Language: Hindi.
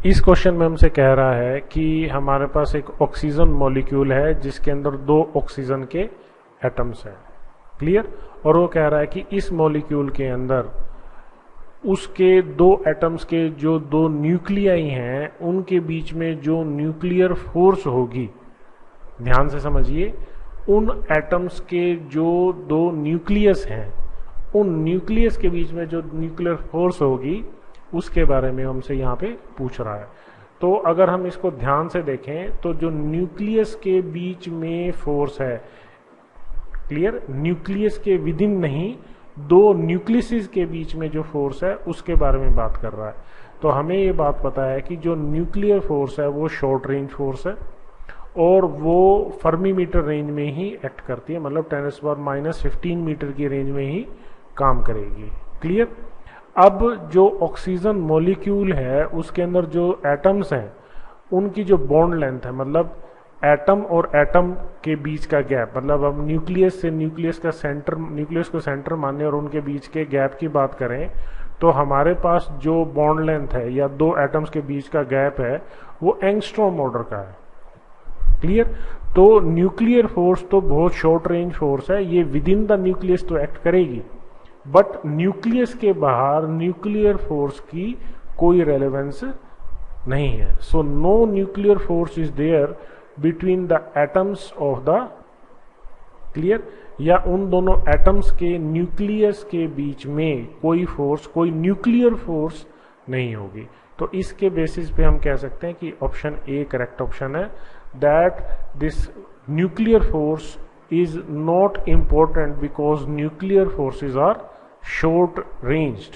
इस क्वेश्चन में हमसे कह रहा है कि हमारे पास एक ऑक्सीजन मॉलिक्यूल है जिसके अंदर 2 ऑक्सीजन के एटम्स हैं। क्लियर। और वो कह रहा है कि इस मॉलिक्यूल के अंदर उसके 2 एटम्स के जो 2 न्यूक्लियाई हैं उनके बीच में जो न्यूक्लियर फोर्स होगी, ध्यान से समझिए, उन एटम्स के जो 2 न्यूक्लियस हैं उन न्यूक्लियस के बीच में जो न्यूक्लियर फोर्स होगी उसके बारे में हमसे यहाँ पे पूछ रहा है। तो अगर हम इसको ध्यान से देखें तो जो न्यूक्लियस के बीच में फोर्स है, क्लियर, न्यूक्लियस के विद इन नहीं, 2 न्यूक्लियस के बीच में जो फोर्स है उसके बारे में बात कर रहा है। तो हमें ये बात पता है कि जो न्यूक्लियर फोर्स है वो शॉर्ट रेंज फोर्स है और वो फर्मी मीटर रेंज में ही एक्ट करती है, मतलब 10⁻⁻15 मीटर की रेंज में ही काम करेगी। क्लियर। अब जो ऑक्सीजन मॉलिक्यूल है उसके अंदर जो एटम्स हैं उनकी जो बॉन्ड लेंथ है, मतलब एटम और एटम के बीच का गैप, मतलब हम न्यूक्लियस से न्यूक्लियस को सेंटर माने और उनके बीच के गैप की बात करें तो हमारे पास जो बॉन्ड लेंथ है या 2 एटम्स के बीच का गैप है वो एंगस्ट्रॉम ऑर्डर का है। क्लियर। तो न्यूक्लियर फोर्स तो बहुत शॉर्ट रेंज फोर्स है, ये विद इन द न्यूक्लियस तो एक्ट करेगी, बट न्यूक्लियस के बाहर न्यूक्लियर फोर्स की कोई रेलेवेंस नहीं है। So no nuclear force is there between the atoms of the, clear, या उन दोनों एटम्स के न्यूक्लियस के बीच में कोई फोर्स, कोई न्यूक्लियर फोर्स नहीं होगी। तो इसके बेसिस पे हम कह सकते हैं कि ऑप्शन ए करेक्ट ऑप्शन है, that this nuclear force is not important because nuclear forces are short ranged.